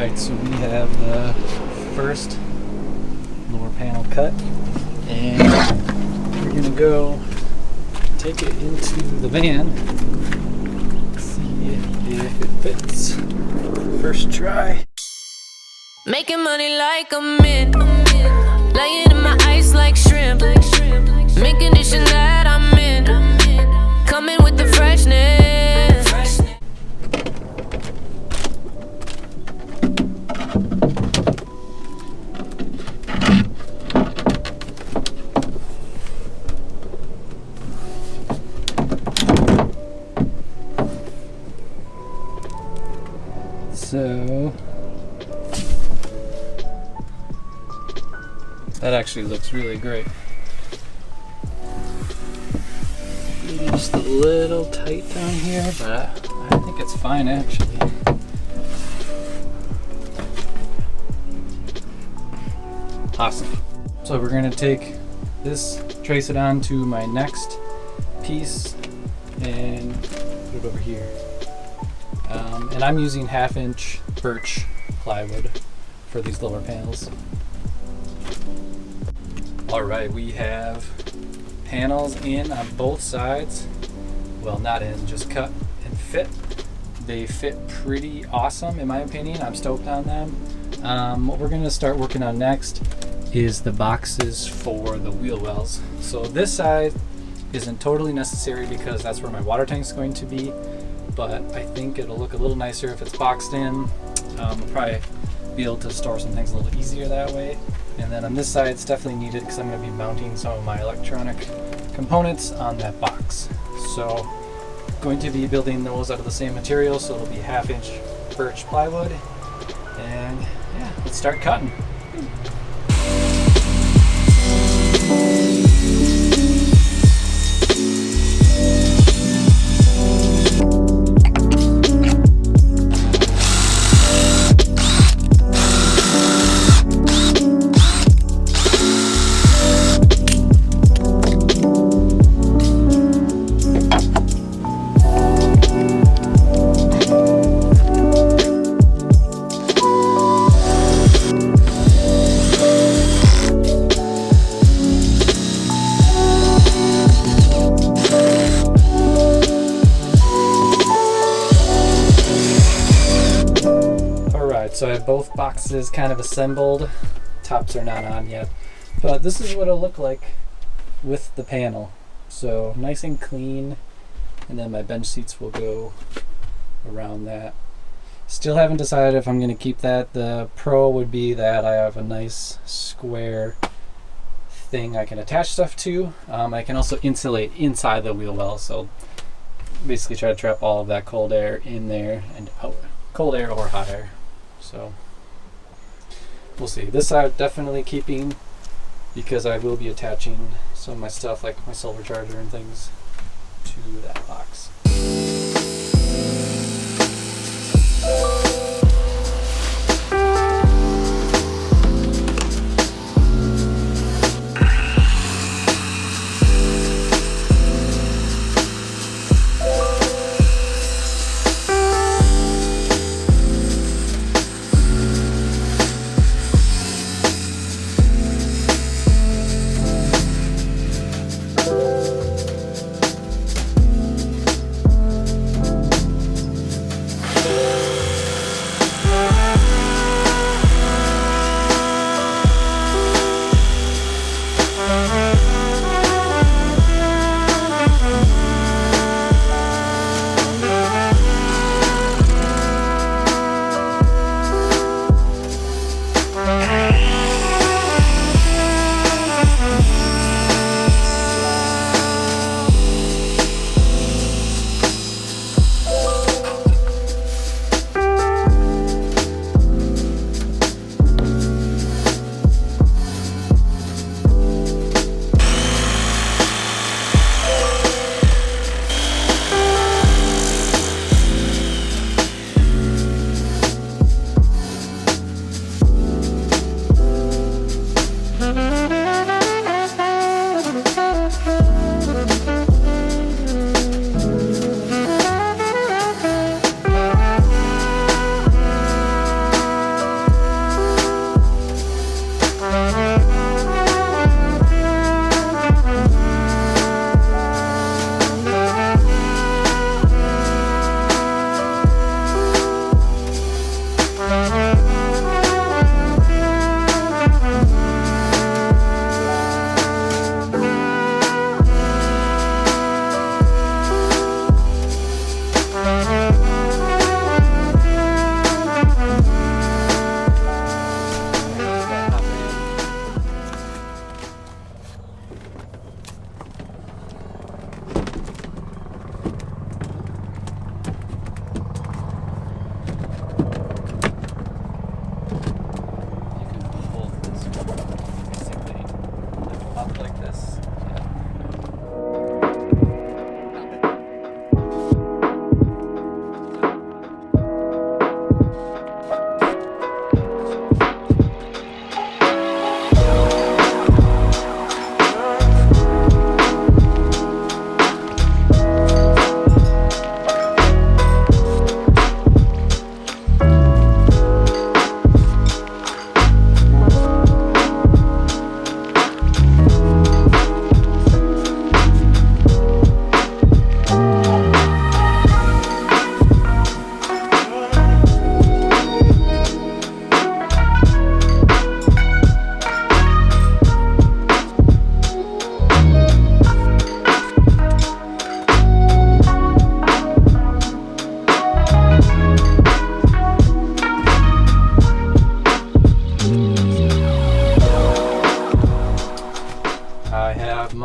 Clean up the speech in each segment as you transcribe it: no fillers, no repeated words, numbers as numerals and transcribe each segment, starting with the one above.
Alright, so we have the first lower panel cut, and we're going to go take it into the van, see if it fits. First try. Making money like a mint, laying in my ice like shrimp, mint condition that I'm in, coming with the freshness. So that actually looks really great. Just a little tight down here, but I think it's fine actually. Awesome. So we're going to take this, trace it on to my next piece, and put it over here. And I'm using 1/2-inch birch plywood for these lower panels. Alright, we have panels in on both sides. Well, not in, just cut and fit. They fit pretty awesome in my opinion. I'm stoked on them. What we're going to start working on next is the boxes for the wheel wells. So this side isn't totally necessary because that's where my water tank is going to be, but I think it'll look a little nicer if it's boxed in. We'll probably be able to store some things a little easier that way. And then on this side it's definitely needed because I'm going to be mounting some of my electronic components on that box. So going to be building those out of the same material, so it'll be 1/2-inch birch plywood. And yeah, let's start cutting. So I have both boxes kind of assembled. Tops are not on yet, but this is what it'll look like with the panel. So nice and clean, and then my bench seats will go around that. Still haven't decided if I'm going to keep that. The pro would be that I have a nice square thing I can attach stuff to. I can also insulate inside the wheel well, so basically try to trap all of that cold air in there and out. Cold air or hot air. So we'll see. This side definitely keeping because I will be attaching some of my stuff like my solar charger and things to that box.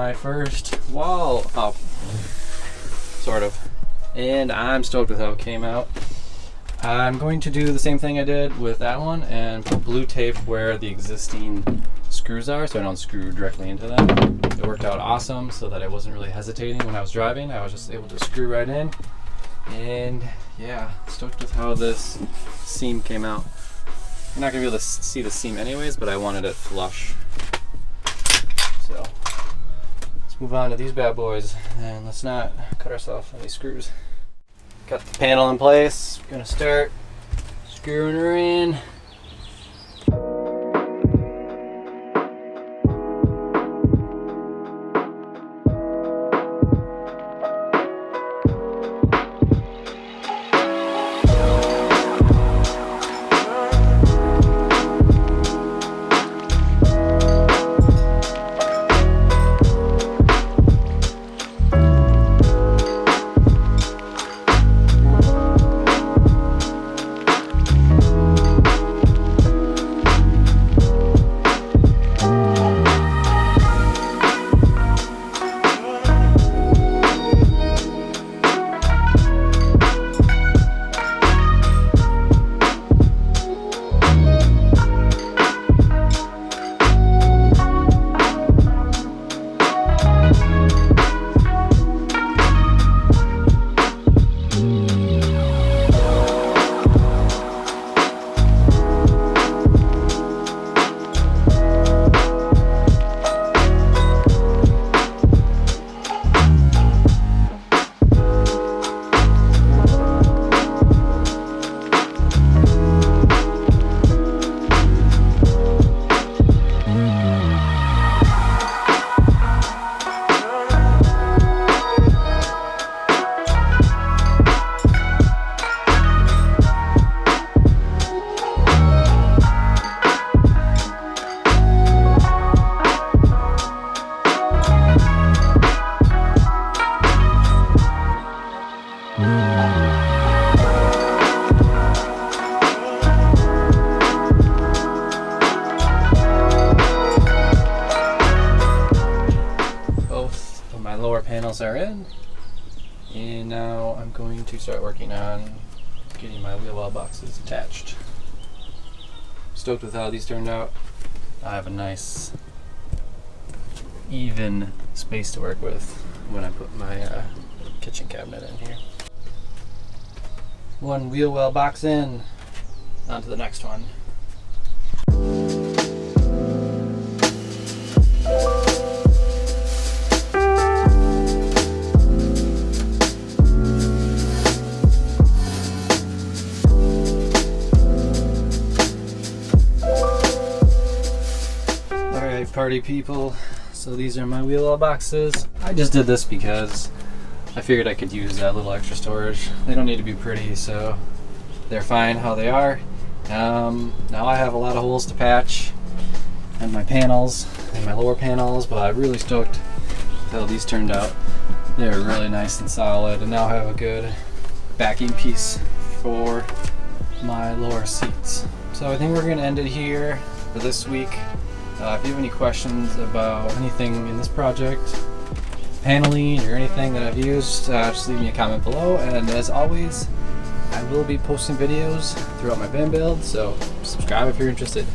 my first wall up, sort of, and I'm stoked with how it came out. I'm going to do the same thing I did with that one and put blue tape where the existing screws are so I don't screw directly into them. It worked out awesome so that I wasn't really hesitating when I was driving. I was just able to screw right in, and yeah, stoked with how this seam came out. You're not going to be able to see the seam anyways, but I wanted it flush. So let's move on to these bad boys, and let's not cut ourselves on these screws. Got the panel in place. Gonna start screwing her in. Panels are in, and now I'm going to start working on getting my wheel well boxes attached. Stoked with how these turned out. I have a nice even space to work with when I put my kitchen cabinet in here. One wheel well box in, on to the next one. Party people, so these are my wheel well boxes. I just did this because I figured I could use that little extra storage. They don't need to be pretty, so they're fine how they are. Now I have a lot of holes to patch in my panels and my lower panels, but I'm really stoked how these turned out. They're really nice and solid, and now I have a good backing piece for my lower seats. So I think we're gonna end it here for this week. If you have any questions about anything in this project, paneling or anything that I've used, just leave me a comment below. And as always, I will be posting videos throughout my van build, so subscribe if you're interested.